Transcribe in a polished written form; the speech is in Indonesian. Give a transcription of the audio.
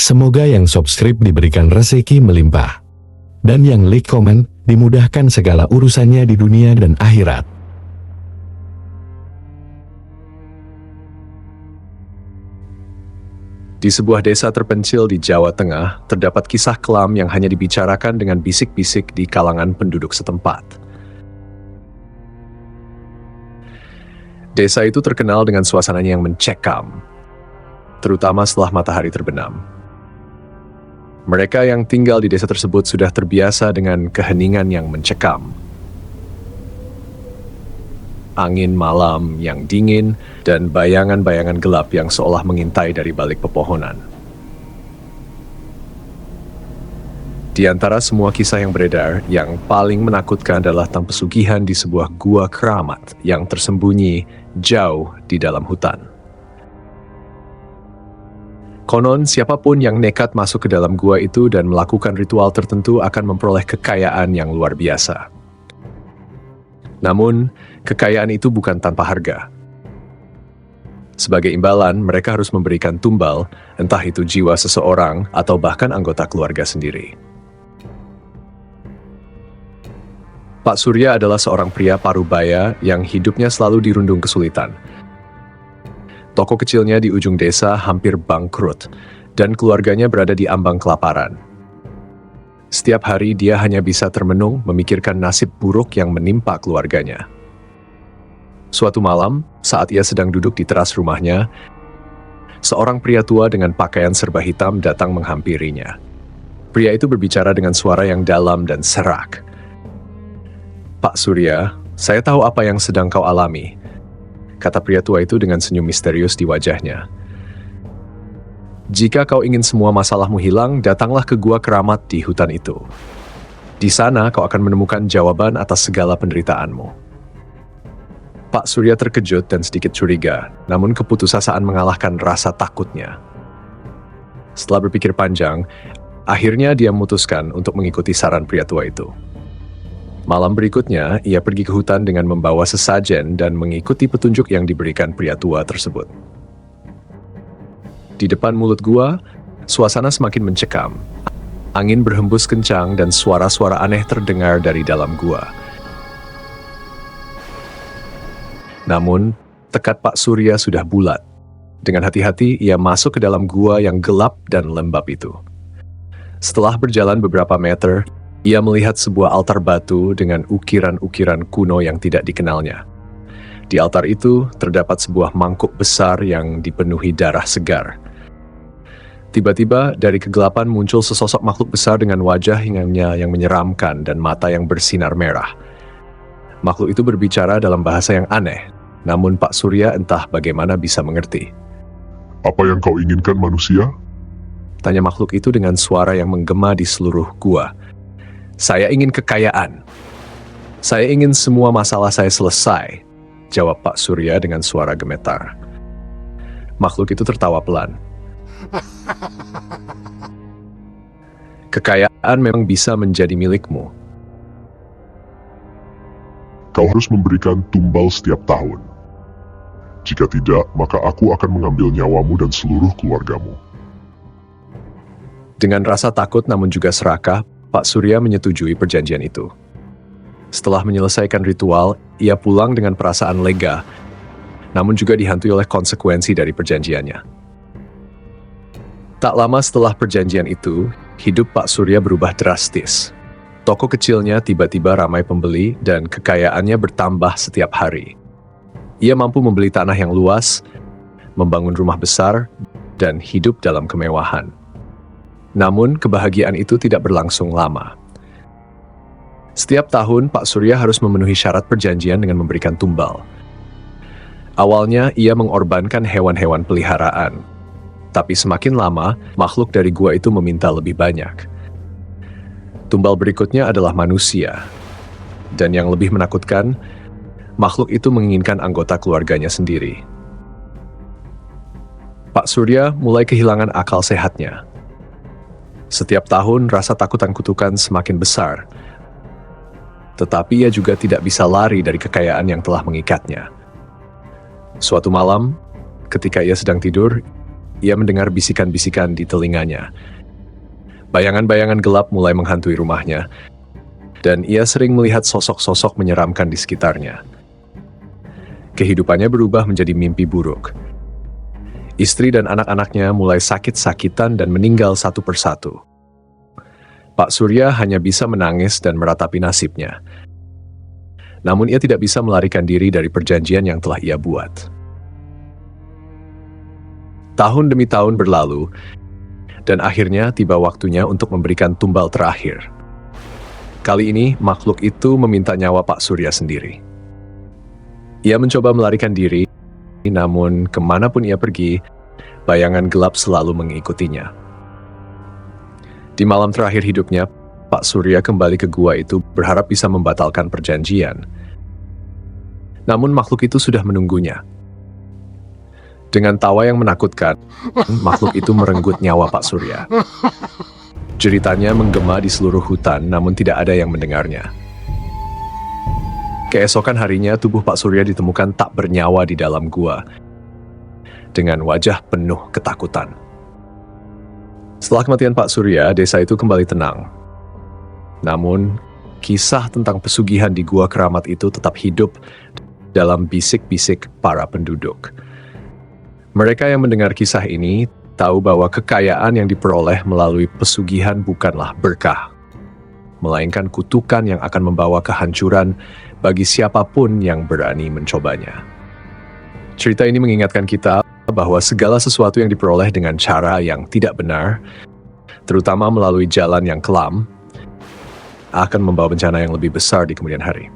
Semoga yang subscribe diberikan rezeki melimpah. Dan yang like komen, dimudahkan segala urusannya di dunia dan akhirat. Di sebuah desa terpencil di Jawa Tengah, terdapat kisah kelam yang hanya dibicarakan dengan bisik-bisik di kalangan penduduk setempat. Desa itu terkenal dengan suasananya yang mencekam, terutama setelah matahari terbenam. Mereka yang tinggal di desa tersebut sudah terbiasa dengan keheningan yang mencekam. Angin malam yang dingin, dan bayangan-bayangan gelap yang seolah mengintai dari balik pepohonan. Di antara semua kisah yang beredar, yang paling menakutkan adalah tentang pesugihan di sebuah gua keramat yang tersembunyi jauh di dalam hutan. Konon, siapapun yang nekat masuk ke dalam gua itu dan melakukan ritual tertentu akan memperoleh kekayaan yang luar biasa. Namun, kekayaan itu bukan tanpa harga. Sebagai imbalan, mereka harus memberikan tumbal, entah itu jiwa seseorang atau bahkan anggota keluarga sendiri. Pak Surya adalah seorang pria parubaya yang hidupnya selalu dirundung kesulitan. Toko kecilnya di ujung desa hampir bangkrut, dan keluarganya berada di ambang kelaparan. Setiap hari dia hanya bisa termenung memikirkan nasib buruk yang menimpa keluarganya. Suatu malam, saat ia sedang duduk di teras rumahnya, seorang pria tua dengan pakaian serba hitam datang menghampirinya. Pria itu berbicara dengan suara yang dalam dan serak. "Pak Surya, saya tahu apa yang sedang kau alami," kata pria tua itu dengan senyum misterius di wajahnya. "Jika kau ingin semua masalahmu hilang, datanglah ke gua keramat di hutan itu. Di sana kau akan menemukan jawaban atas segala penderitaanmu." Pak Surya terkejut dan sedikit curiga, namun keputusasaan mengalahkan rasa takutnya. Setelah berpikir panjang, akhirnya dia memutuskan untuk mengikuti saran pria tua itu. Malam berikutnya, ia pergi ke hutan dengan membawa sesajen dan mengikuti petunjuk yang diberikan pria tua tersebut. Di depan mulut gua, suasana semakin mencekam. Angin berhembus kencang dan suara-suara aneh terdengar dari dalam gua. Namun, tekad Pak Surya sudah bulat. Dengan hati-hati, ia masuk ke dalam gua yang gelap dan lembab itu. Setelah berjalan beberapa meter, ia melihat sebuah altar batu dengan ukiran-ukiran kuno yang tidak dikenalnya. Di altar itu, terdapat sebuah mangkuk besar yang dipenuhi darah segar. Tiba-tiba, dari kegelapan muncul sesosok makhluk besar dengan wajah yang menyeramkan dan mata yang bersinar merah. Makhluk itu berbicara dalam bahasa yang aneh, namun Pak Surya entah bagaimana bisa mengerti. "Apa yang kau inginkan, manusia?" tanya makhluk itu dengan suara yang menggema di seluruh gua. "Saya ingin kekayaan. Saya ingin semua masalah saya selesai," jawab Pak Surya dengan suara gemetar. Makhluk itu tertawa pelan. "Kekayaan memang bisa menjadi milikmu. Kau harus memberikan tumbal setiap tahun. Jika tidak, maka aku akan mengambil nyawamu dan seluruh keluargamu." Dengan rasa takut namun juga serakah, Pak Surya menyetujui perjanjian itu. Setelah menyelesaikan ritual, ia pulang dengan perasaan lega, namun juga dihantui oleh konsekuensi dari perjanjiannya. Tak lama setelah perjanjian itu, hidup Pak Surya berubah drastis. Toko kecilnya tiba-tiba ramai pembeli dan kekayaannya bertambah setiap hari. Ia mampu membeli tanah yang luas, membangun rumah besar, dan hidup dalam kemewahan. Namun, kebahagiaan itu tidak berlangsung lama. Setiap tahun, Pak Surya harus memenuhi syarat perjanjian dengan memberikan tumbal. Awalnya, ia mengorbankan hewan-hewan peliharaan. Tapi semakin lama, makhluk dari gua itu meminta lebih banyak. Tumbal berikutnya adalah manusia. Dan yang lebih menakutkan, makhluk itu menginginkan anggota keluarganya sendiri. Pak Surya mulai kehilangan akal sehatnya. Setiap tahun, rasa takut dan kutukan semakin besar. Tetapi ia juga tidak bisa lari dari kekayaan yang telah mengikatnya. Suatu malam, ketika ia sedang tidur, ia mendengar bisikan-bisikan di telinganya. Bayangan-bayangan gelap mulai menghantui rumahnya, dan ia sering melihat sosok-sosok menyeramkan di sekitarnya. Kehidupannya berubah menjadi mimpi buruk. Istri dan anak-anaknya mulai sakit-sakitan dan meninggal satu persatu. Pak Surya hanya bisa menangis dan meratapi nasibnya. Namun ia tidak bisa melarikan diri dari perjanjian yang telah ia buat. Tahun demi tahun berlalu, dan akhirnya tiba waktunya untuk memberikan tumbal terakhir. Kali ini makhluk itu meminta nyawa Pak Surya sendiri. Ia mencoba melarikan diri, namun kemanapun ia pergi, bayangan gelap selalu mengikutinya. Di malam terakhir hidupnya, Pak Surya kembali ke gua itu berharap bisa membatalkan perjanjian. Namun makhluk itu sudah menunggunya. Dengan tawa yang menakutkan, makhluk itu merenggut nyawa Pak Surya. Jeritannya menggema di seluruh hutan, namun tidak ada yang mendengarnya. Keesokan harinya, tubuh Pak Surya ditemukan tak bernyawa di dalam gua, dengan wajah penuh ketakutan. Setelah kematian Pak Surya, desa itu kembali tenang. Namun, kisah tentang pesugihan di gua keramat itu tetap hidup dalam bisik-bisik para penduduk. Mereka yang mendengar kisah ini tahu bahwa kekayaan yang diperoleh melalui pesugihan bukanlah berkah, melainkan kutukan yang akan membawa kehancuran bagi siapapun yang berani mencobanya. Cerita ini mengingatkan kita bahwa segala sesuatu yang diperoleh dengan cara yang tidak benar, terutama melalui jalan yang kelam, akan membawa bencana yang lebih besar di kemudian hari.